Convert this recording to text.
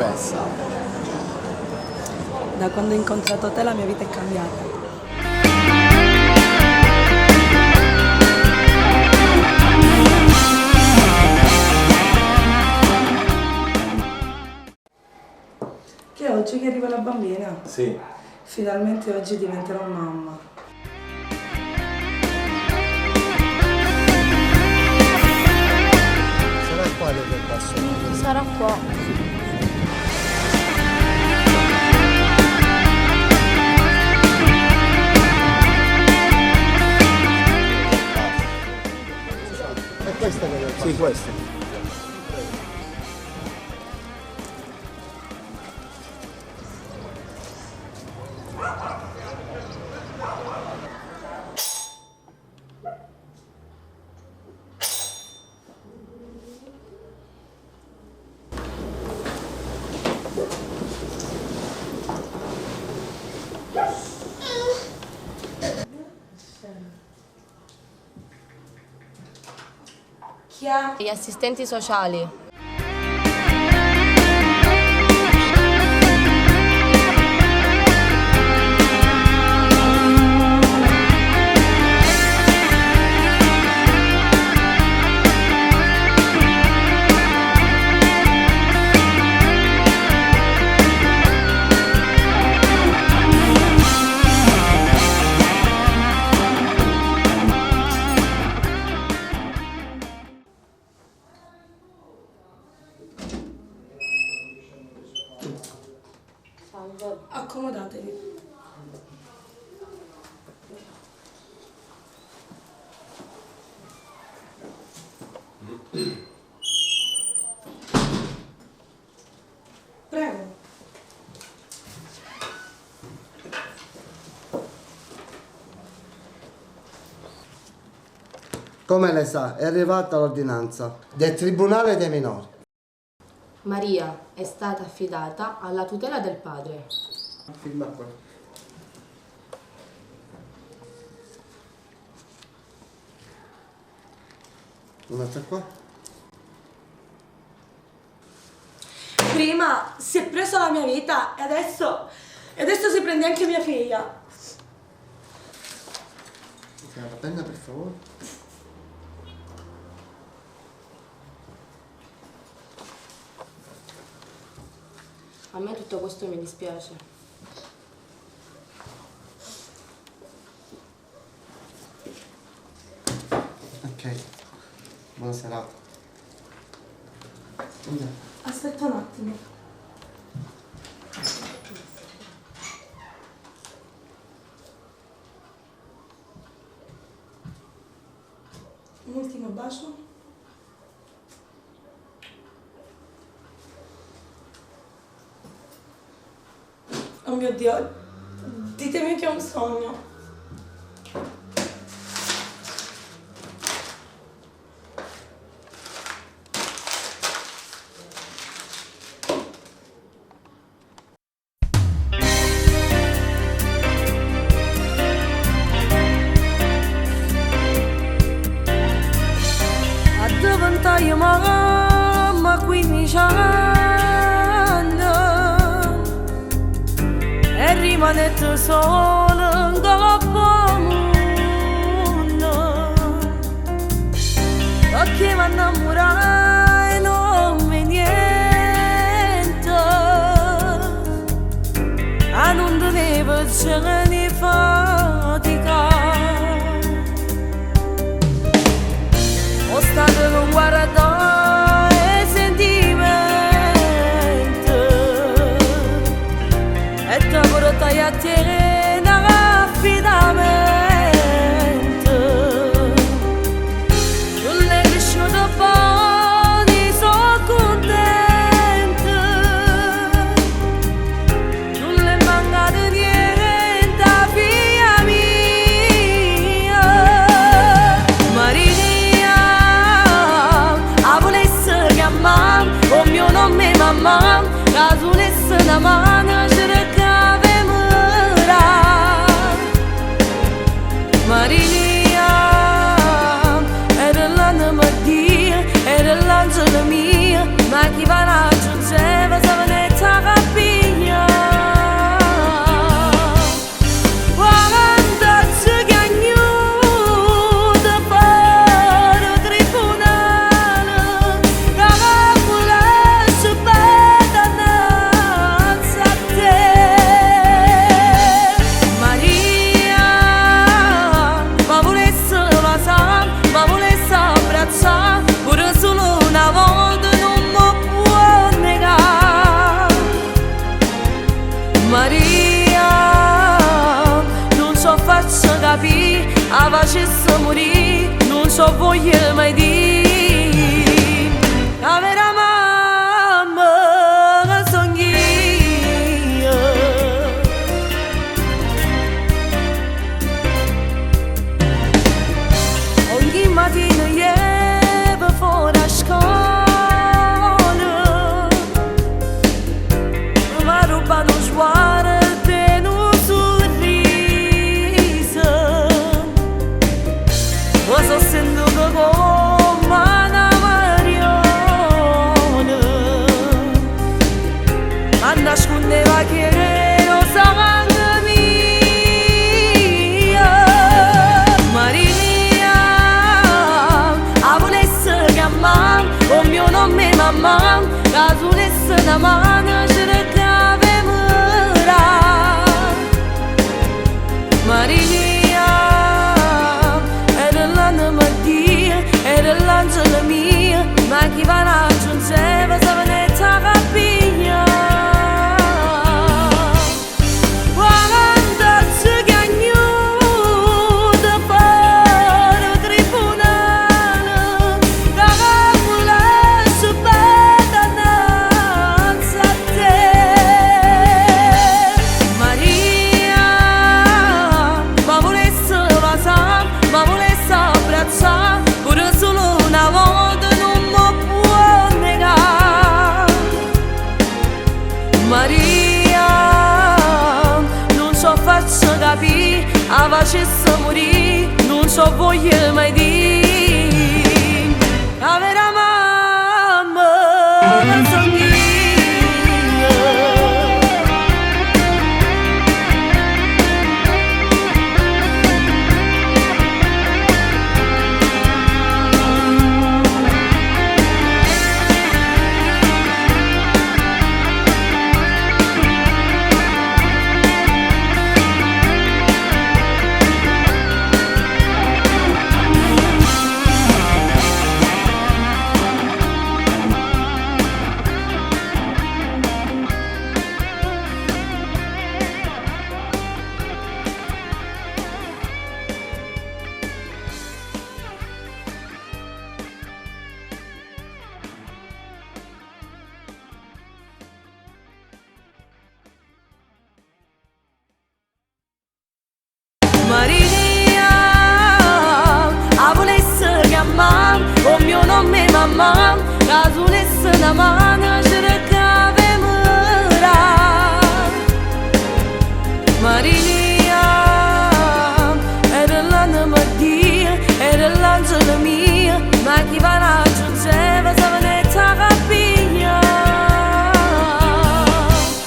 pensa? Da quando ho incontrato te la mia vita è cambiata. Che oggi che arriva la bambina? Sì. Finalmente oggi diventerò mamma. Sarà qua dove passo? Sarà qua. È questa che devo fare? Sì, questa. Chi ha? Gli assistenti sociali. Accomodatevi. Prego. Come lei sa, è arrivata l'ordinanza del Tribunale dei minori. Maria è stata affidata alla tutela del padre. Firma qua. Un'altra qua. Prima si è preso la mia vita e adesso si prende anche mia figlia. La penna, per favore. A me tutto questo mi dispiace. Ok. Buona serata. Andiamo. Aspetta un attimo. Un ultimo bacio. Oh mio Dio, ditemi che è un sogno. A diventare mamma 15 anni e rimanete solo in coppa mondo, perché mi innamorai e non mi niente, a non dovevo ce ne fatica. Ho stato con guardare sentimento e ti portai a te in affidamento. Non è cresciuto buoni, sono contenta, non le è mancato niente, figlia mia. Maria, facesse morire, non so voglia mai dire. La vera mamma sono io. Ogni mattina io fuori a scuola, ma ruba non sguardo e non sorriso. Ma so sento che come una mariona a nascondeva che lo sangue mio. Maria, a volesse chiamare con mio nome mamma, la volesse una mano cercava mura. Maria, era l'anima Dio, era l'angelo mio, ma chi va raggiungeva savanetta capiglia. Quando si chiagnuta per il tribunale, che volesse bene innanzi a te. Maria, ma volesse basare, ma volesse abbracciare, pure solo una volta non mi può negare. Maria, non so faccio capire, a facesse morire, non so voglia mai dire. La vera mamma sono io. Maria, a volesse chiamare con mio nome mamma, la volesse una mano.